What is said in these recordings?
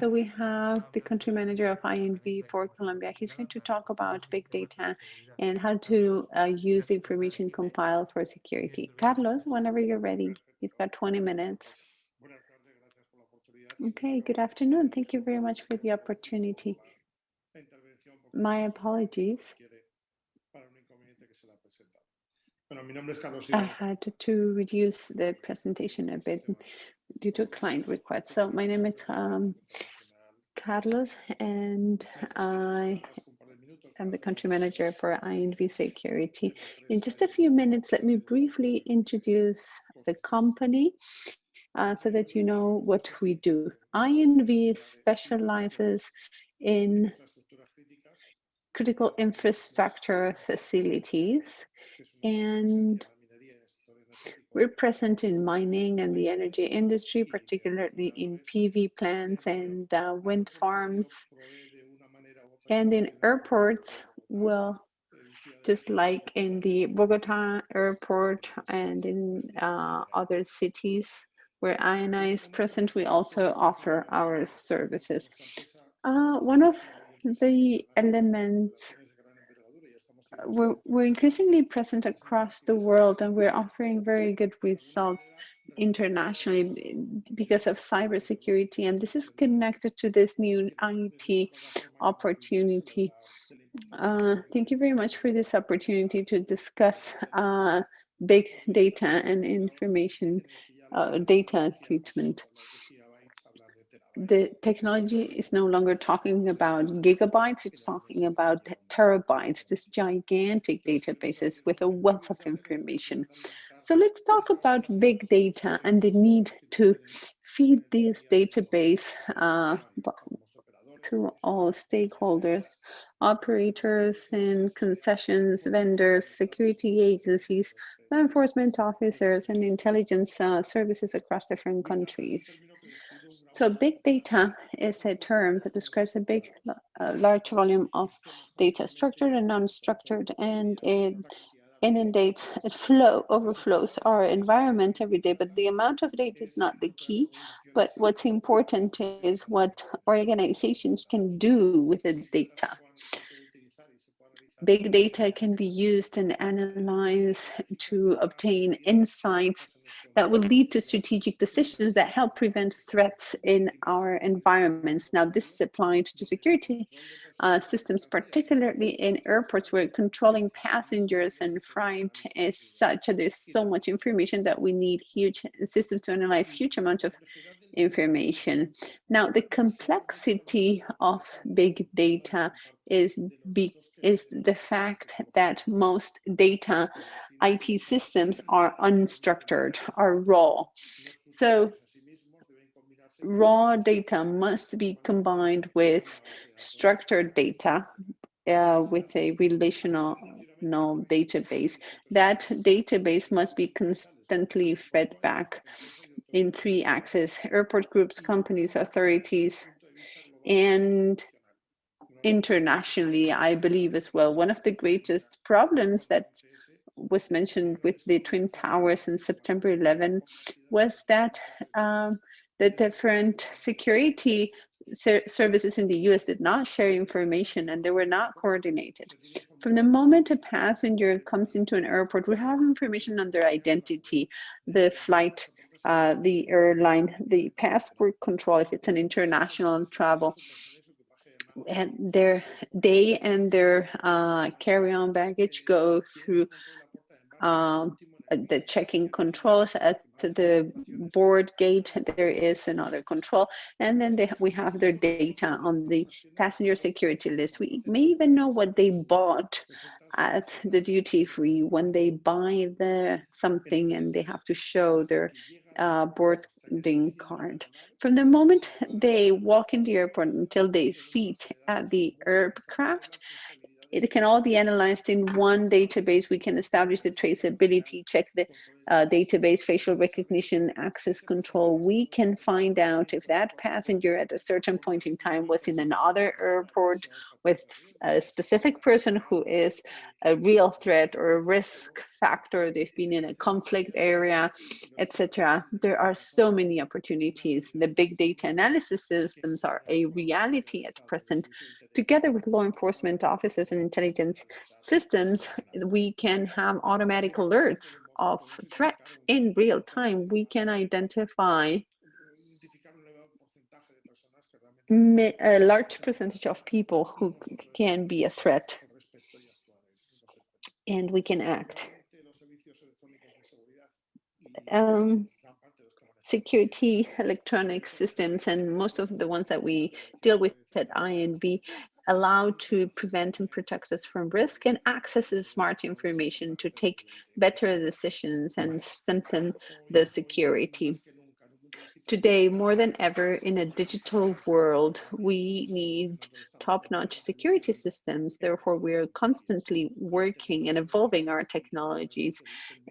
So we have the country manager of INV for Colombia. He's going to talk about big data and how to use information compiled for security. Carlos, whenever you're ready, you've got 20 minutes. Okay, good afternoon. Thank you very much for the opportunity. My apologies. I had to reduce the presentation a bit due to a client request. So my name is Carlos, and I am the country manager for INV Security. In just a few minutes, let me briefly introduce the company so that you know what we do. INV specializes in critical infrastructure facilities, and we're present in mining and the energy industry, particularly in PV plants and wind farms. And in airports, well, just like in the Bogota airport and in other cities where INI is present, we also offer our services. One of the elements, we're increasingly present across the world, and we're offering very good results internationally because of cybersecurity, and this is connected to this new IT opportunity. Thank you very much for this opportunity to discuss big data and information data treatment. The technology is no longer talking about gigabytes, it's talking about terabytes, this gigantic databases with a wealth of information. So let's talk about big data and the need to feed this database through all stakeholders, operators and concessions, vendors, security agencies, law enforcement officers, and intelligence services across different countries. So big data is a term that describes a big, large volume of data, structured and non-structured, and it inundates, overflows our environment every day. But the amount of data is not the key. But what's important is what organizations can do with the data. Big data can be used and analyzed to obtain insights that will lead to strategic decisions that help prevent threats in our environments. Now, this is applied to security systems, particularly in airports where controlling passengers and freight is such, there's so much information that we need huge systems to analyze huge amounts of information. Now, the complexity of big data is the fact that most data IT systems are unstructured, are raw. So raw data must be combined with structured data with a relational database. That database must be constantly fed back in 3 axes: airport groups, companies, authorities, and internationally, I believe as well. One of the greatest problems that was mentioned with the Twin Towers in September 11 was that the different security services in the US did not share information, and they were not coordinated. From the moment a passenger comes into an airport, we have information on their identity, the flight, the airline, the passport control if it's an international travel, and their carry-on baggage go through the checking controls. At the board gate there is another control, and then we have their data on the passenger security list. We may even know what they bought at the duty-free when they buy something, and they have to show their boarding card. From the moment they walk in the airport until they seat at the aircraft, it can all be analyzed in one database. We can establish the traceability, check the database, facial recognition, access control, we can find out if that passenger at a certain point in time was in another airport with a specific person who is a real threat or a risk factor, they've been in a conflict area, etc. There are so many opportunities. The big data analysis systems are a reality at present. Together with law enforcement officers and intelligence systems, we can have automatic alerts of threats in real time. We can identify a large percentage of people who can be a threat, and we can act. Security electronic systems, and most of the ones that we deal with at INV, allow to prevent and protect us from risk and accesses smart information to take better decisions and strengthen the security. Today, more than ever, in a digital world, we need top-notch security systems. Therefore, we're constantly working and evolving our technologies.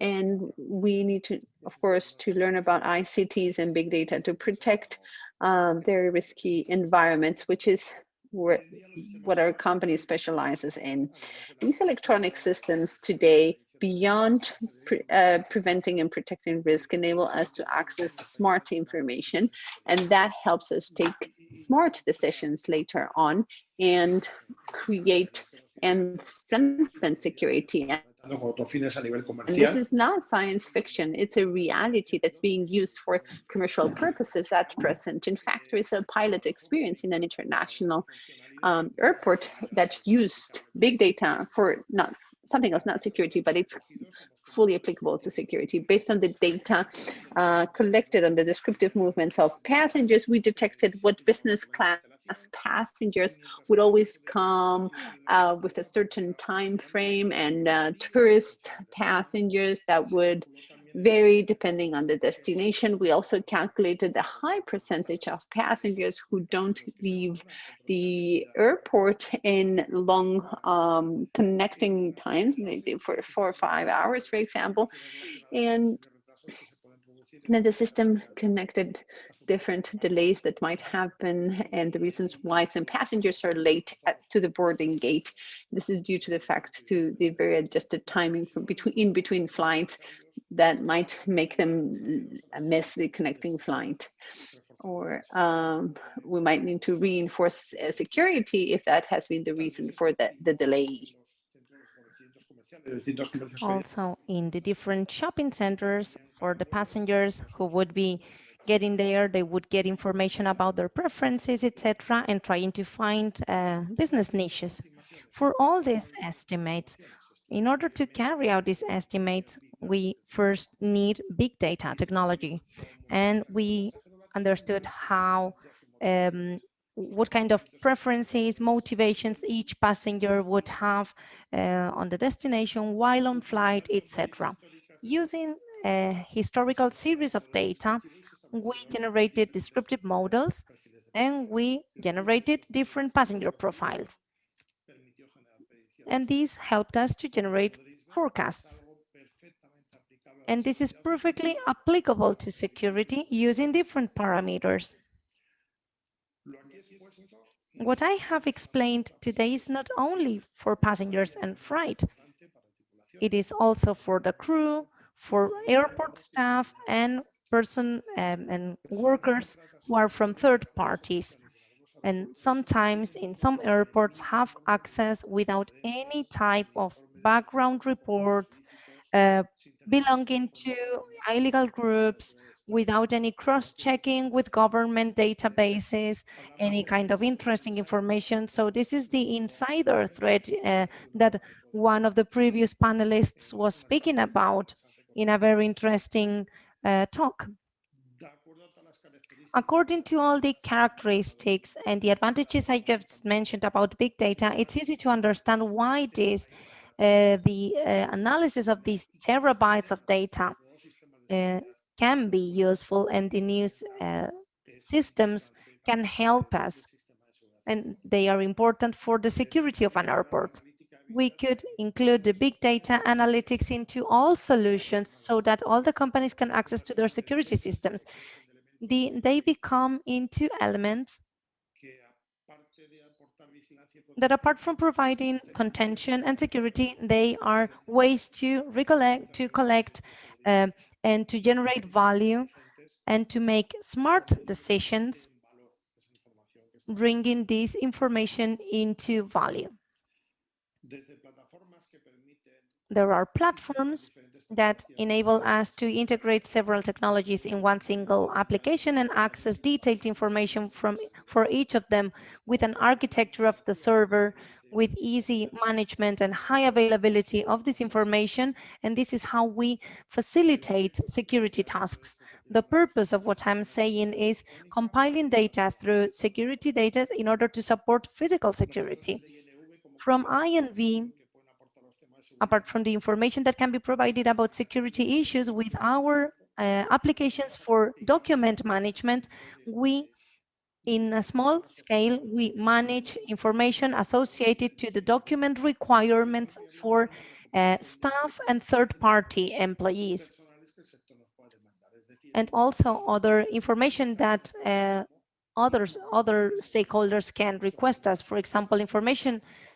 And we need to, of course, to learn about ICTs and big data to protect very risky environments, which is what our company specializes in. These electronic systems today, beyond preventing and protecting risk, enable us to access smart information, and that helps us take smart decisions later on and create and strengthen security. And this is not science fiction, it's a reality that's being used for commercial purposes at present. In fact, there is a pilot experience in an international airport that used big data for not something else, not security, but it's fully applicable to security. Based on the data collected on the descriptive movements of passengers, we detected what business class passengers would always come with a certain time frame, and tourist passengers that would vary depending on the destination. We also calculated the high percentage of passengers who don't leave the airport in long connecting times, for 4 or 5 hours, for example. And then the system connected different delays that might happen and the reasons why some passengers are late to the boarding gate. This is due to the fact to the very adjusted timing from in between flights that might make them miss the connecting flight. Or we might need to reinforce security if that has been the reason for the delay. Also, in the different shopping centers, for the passengers who would be getting there, they would get information about their preferences, etc., and trying to find business niches. For all these estimates, in order to carry out these estimates, we first need big data technology, and we understood how what kind of preferences, motivations each passenger would have on the destination while on flight, etc. Using a historical series of data, we generated descriptive models and we generated different passenger profiles. And this helped us to generate forecasts. And this is perfectly applicable to security using different parameters. What I have explained today is not only for passengers and freight, it is also for the crew, for airport staff and and workers who are from third parties. And sometimes in some airports have access without any type of background reports, uh, belonging to illegal groups, without any cross-checking with government databases, any kind of interesting information. So this is the insider threat that one of the previous panelists was speaking about in a very interesting talk. According to all the characteristics and the advantages I just mentioned about big data, it's easy to understand why the analysis of these terabytes of data can be useful, and the new systems can help us, and they are important for the security of an airport. we could include the big data analytics into all solutions so that all the companies can access to their security systems. They become into elements that, apart from providing contention and security, they are ways to recollect, to collect, and to generate value and to make smart decisions, bringing this information into value. There are platforms that enable us to integrate several technologies in one single application and access detailed information for each of them with an architecture of the server, with easy management and high availability of this information. And this is how we facilitate security tasks. The purpose of what I'm saying is compiling data through security data in order to support physical security. From INV, apart from the information that can be provided about security issues with our applications for document management, in a small scale, we manage information associated to the document requirements for staff and third-party employees, and also other information that other stakeholders can request us. For example,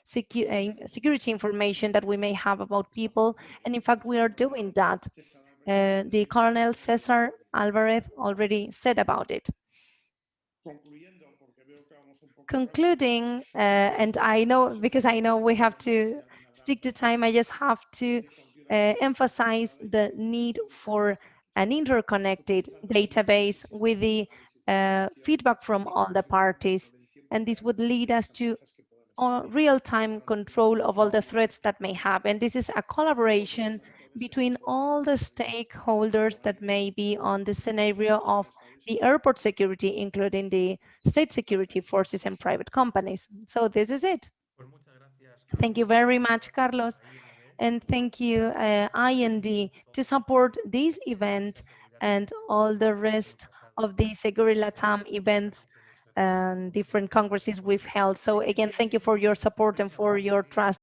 security information that we may have about people, and in fact, we are doing that. The Colonel Cesar Alvarez already said about it. Concluding, and I know, because I know we have to stick to time, I just have to emphasize the need for an interconnected database with the feedback from all the parties. And this would lead us to real-time control of all the threats that may happen. This is a collaboration between all the stakeholders that may be on the scenario of the airport security, including the state security forces and private companies. So this is it. Thank you very much, Carlos. And thank you, IND, to support this event and all the rest of the Segurilatam events and different congresses we've held. So again, thank you for your support and for your trust.